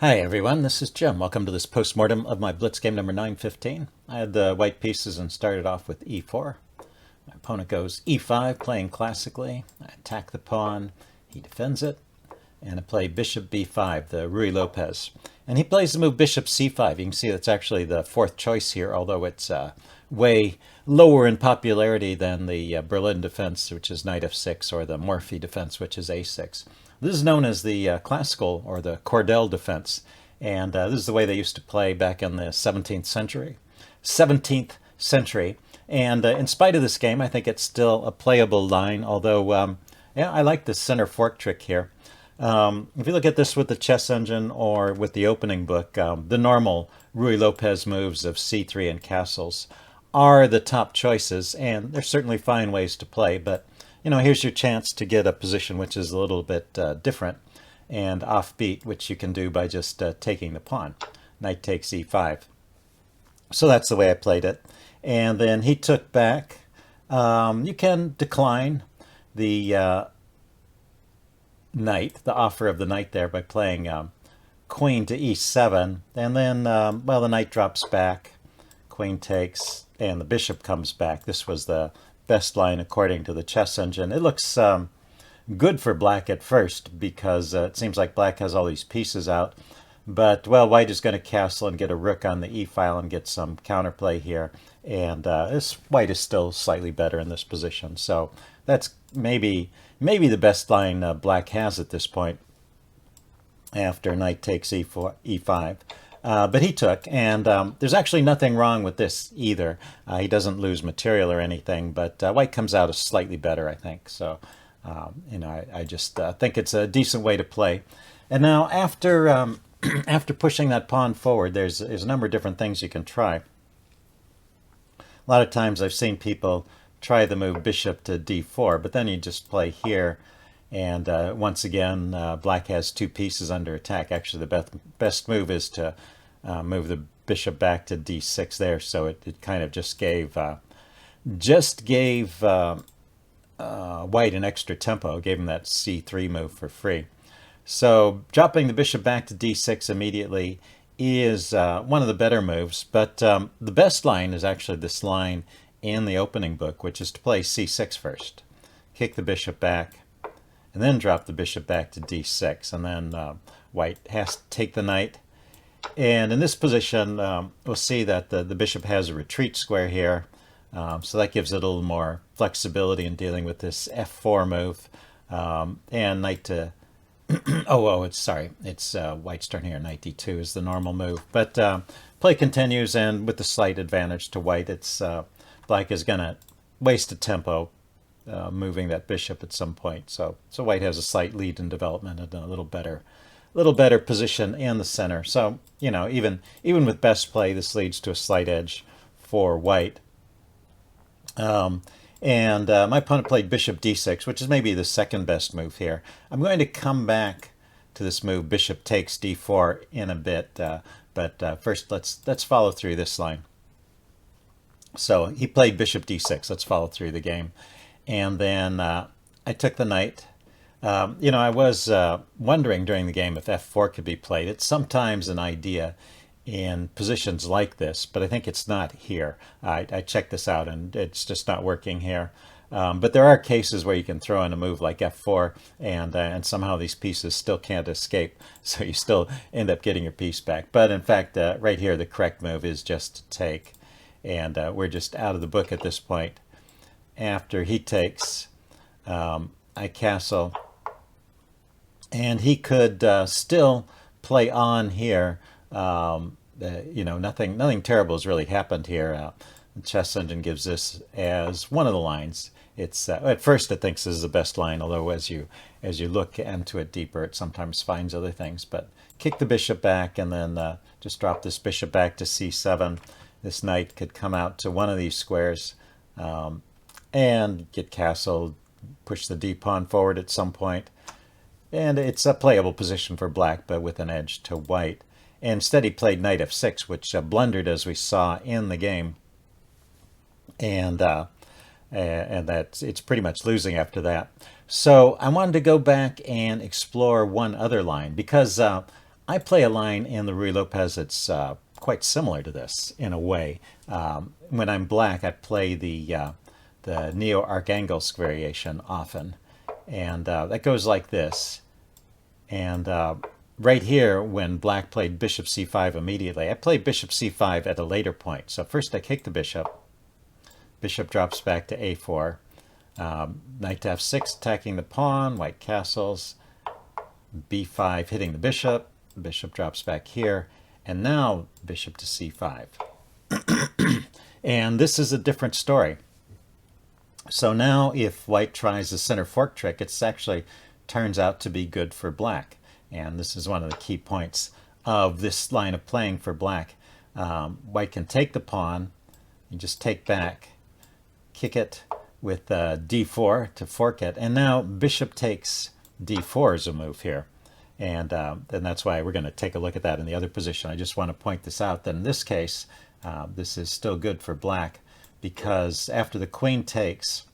Hi everyone, this is Jim. Welcome to this postmortem of my Blitz game number 915. I had the white pieces and started off with e4. My opponent goes e5, playing classically. I attack the pawn, he defends it, and I play bishop b5, the Ruy Lopez. And he plays the move bishop c5. You can see that's actually the fourth choice here, although it's way lower in popularity than the Berlin defense, which is knight f6, or the Morphy defense, which is a6. This is known as the classical or the Cordell defense, and this is the way they used to play back in the 17th century. 17th century, and in spite of this game, I think it's still a playable line. Although, yeah, I like the center fork trick here. If you look at this with the chess engine or with the opening book, the normal Ruy Lopez moves of c3 and castles are the top choices, and they're certainly fine ways to play. But you know, here's your chance to get a position which is a little bit different and offbeat, which you can do by just taking the pawn. Knight takes e5. So that's the way I played it. And then he took back. You can decline the knight, the offer of the knight there, by playing queen to e7. And then, well, the knight drops back, queen takes, and the bishop comes back. This was the best line according to the chess engine. It looks good for black at first because it seems like black has all these pieces out. But, well, white is going to castle and get a rook on the e-file and get some counterplay here. And this white is still slightly better in this position. So that's maybe the best line black has at this point after knight takes e4, e5. But he took, and there's actually nothing wrong with this either. He doesn't lose material or anything, but white comes out as slightly better, I think. So, you know, I just think it's a decent way to play. And now after after pushing that pawn forward, there's a number of different things you can try. A lot of times I've seen people try the move bishop to d4, but then you just play here. And once again, black has two pieces under attack. Actually, the best move is to move the bishop back to d6 there. So it kind of just gave white an extra tempo, gave him that c3 move for free. So dropping the bishop back to d6 immediately is one of the better moves. But the best line is actually this line in the opening book, which is to play c6 first. Kick the bishop back, and then drop the bishop back to d6, and then white has to take the knight. And in this position, we'll see that the bishop has a retreat square here, so that gives it a little more flexibility in dealing with this f4 move. And knight to it's white's turn here. Knight d2 is the normal move, but play continues, and with the slight advantage to white, it's black is going to waste a tempo moving that bishop at some point. So white has a slight lead in development and a little better position in the center. So, you know, even with best play, this leads to a slight edge for white. My opponent played bishop d6, which is maybe the second best move here. I'm going to come back to this move bishop takes d4 in a bit, but first let's follow through this line. So he played bishop d6. Let's follow through the game. And then I took the knight. You know, I was wondering during the game if f4 could be played. It's sometimes an idea in positions like this, but I think it's not here. I checked this out, and it's just not working here. But there are cases where you can throw in a move like f4, and somehow these pieces still can't escape, so you still end up getting your piece back. But in fact, right here, the correct move is just to take, and we're just out of the book at this point. After he takes, I castle, and he could still play on here. You know, nothing terrible has really happened here. The chess engine gives this as one of the lines. It's at first it thinks this is the best line, although as you look into it deeper, it sometimes finds other things. But kick the bishop back, and then just drop this bishop back to c7. This knight could come out to one of these squares and get castled, push the d-pawn forward at some point. And it's a playable position for black, but with an edge to white. And instead he played knight f6, which blundered, as we saw in the game. And that's it's pretty much losing after that. So I wanted to go back and explore one other line, because I play a line in the Ruy Lopez that's quite similar to this in a way. When I'm black, I play the Neo-Archangelsk variation often, and that goes like this. And right here, when black played bishop c5 immediately, I played bishop c5 at a later point. So first I kick the bishop. Bishop drops back to a4. Knight to f6, attacking the pawn. White castles. b5, hitting the bishop. Bishop drops back here. And now bishop to c5. And this is a different story. So now if white tries the center fork trick, it's actually turns out to be good for black. And this is one of the key points of this line of playing for black. White can take the pawn and just take back, kick it with d4 to fork it. And now bishop takes d4 is a move here. And that's why we're going to take a look at that in the other position. I just want to point this out that in this case, this is still good for black, because after the queen takes,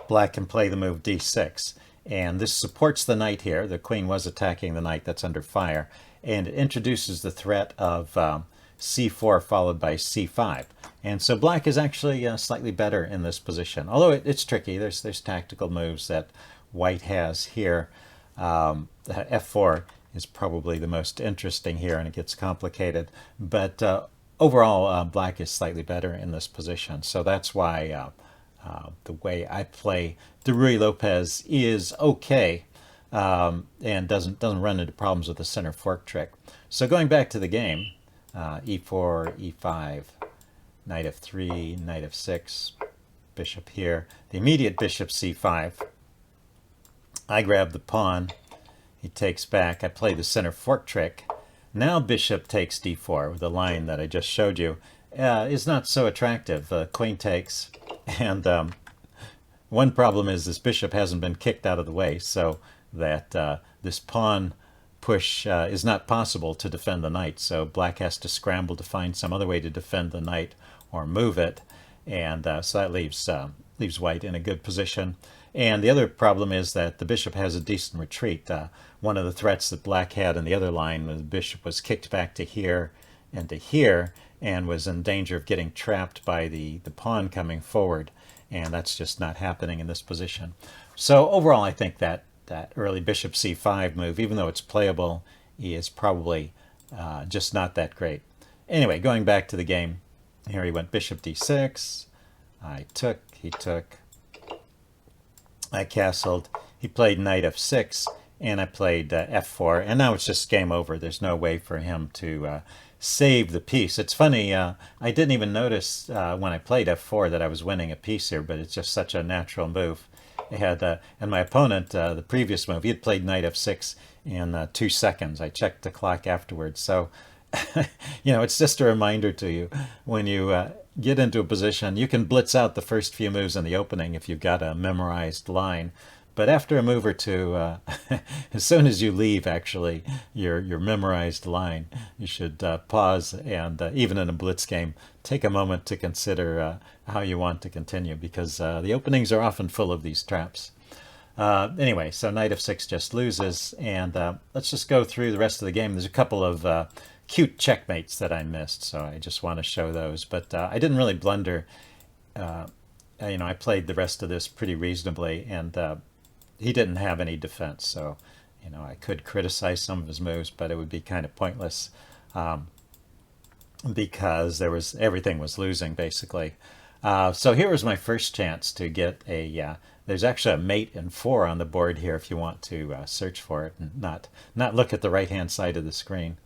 black can play the move d6. And this supports the knight here. The queen was attacking the knight that's under fire. And it introduces the threat of c4 followed by c5. And so black is actually slightly better in this position. Although it's tricky. There's tactical moves that white has here. f4 is probably the most interesting here, and it gets complicated. But overall, black is slightly better in this position. So that's why the way I play the Ruy Lopez is okay, and doesn't run into problems with the center fork trick. So going back to the game, e4, e5, knight f3, knight f6, bishop here. The immediate bishop c5. I grab the pawn. He takes back. I play the center fork trick. Now bishop takes d4 with the line that I just showed you. Is not so attractive. Queen takes, and one problem is this bishop hasn't been kicked out of the way, so that this pawn push is not possible to defend the knight. So black has to scramble to find some other way to defend the knight or move it, and so that leaves white in a good position. And the other problem is that the bishop has a decent retreat. One of the threats that black had in the other line was the bishop was kicked back to here and to here, and was in danger of getting trapped by the pawn coming forward. And that's just not happening in this position. So overall, I think that early bishop c5 move, even though it's playable, is probably just not that great. Anyway, going back to the game, here he went bishop d6. I took, he took. I castled. He played knight f6, and I played f4. And now it's just game over. There's no way for him to save the piece. It's funny, I didn't even notice when I played f4 that I was winning a piece here, but it's just such a natural move. I had, and my opponent, the previous move, he had played knight f6 in 2 seconds. I checked the clock afterwards. So, it's just a reminder to you, when you get into a position, you can blitz out the first few moves in the opening if you've got a memorized line. But after a move or two, as soon as you leave, actually, your memorized line, you should pause and, even in a blitz game, take a moment to consider how you want to continue, because the openings are often full of these traps. Anyway, so knight f6 just loses, and let's just go through the rest of the game. There's a couple of cute checkmates that I missed, so I just want to show those. But I didn't really blunder. I played the rest of this pretty reasonably, and he didn't have any defense, so I could criticize some of his moves, but it would be kind of pointless, because everything was losing basically. So here was my first chance to get there's actually a mate in 4 on the board here if you want to search for it and not look at the right hand side of the screen.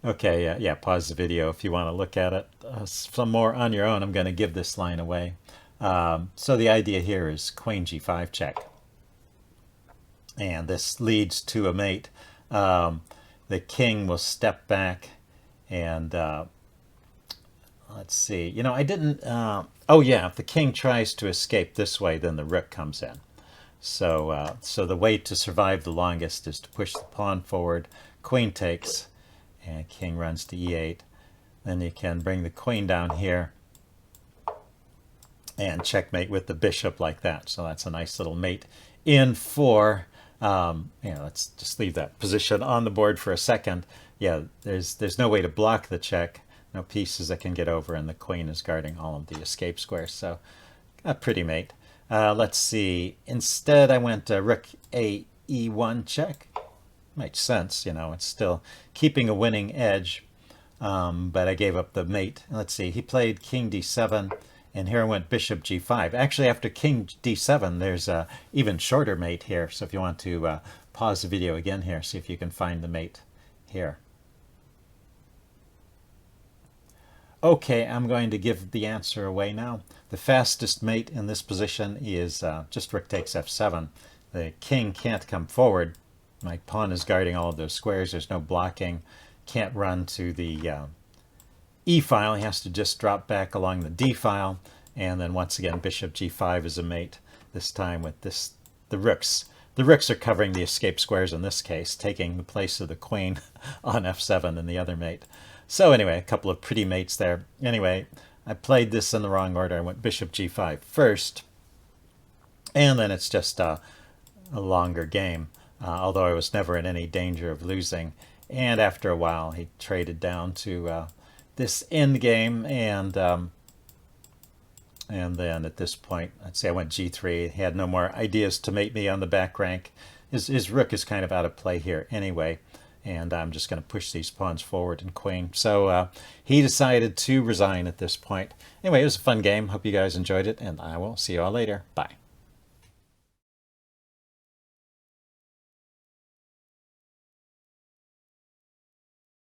Okay, yeah, pause the video if you want to look at it some more on your own. I'm going to give this line away. So the idea here is queen g5 check, and this leads to a mate. The king will step back, and let's see, I didn't, oh yeah, if the king tries to escape this way, then the rook comes in. So the way to survive the longest is to push the pawn forward, queen takes, and king runs to e8. Then you can bring the queen down here and checkmate with the bishop like that. So that's a nice little mate in 4. Let's just leave that position on the board for a second. Yeah, there's no way to block the check, no pieces that can get over, and the queen is guarding all of the escape squares. So a pretty mate. Let's see. Instead, I went rook a e1 check. Makes sense, it's still keeping a winning edge, but I gave up the mate. Let's see. He played king d7, and here I went bishop g5. Actually, after king d7, there's a even shorter mate here. So if you want to pause the video again here, see if you can find the mate here. Okay, I'm going to give the answer away now. The fastest mate in this position is just rook takes f7. The king can't come forward. My pawn is guarding all of those squares. There's no blocking. Can't run to the e file. He has to just drop back along the d file. And then once again, bishop g5 is a mate. This time with the rooks. The rooks are covering the escape squares in this case, taking the place of the queen on f7 and the other mate. So anyway, a couple of pretty mates there. Anyway, I played this in the wrong order. I went bishop g5 first. And then it's just a longer game. Although I was never in any danger of losing. And after a while, he traded down to this end game, and then at this point, let's say I went g3. He had no more ideas to mate me on the back rank. His rook is kind of out of play here anyway, and I'm just going to push these pawns forward and queen. So he decided to resign at this point. Anyway, it was a fun game. Hope you guys enjoyed it, and I will see you all later. Bye.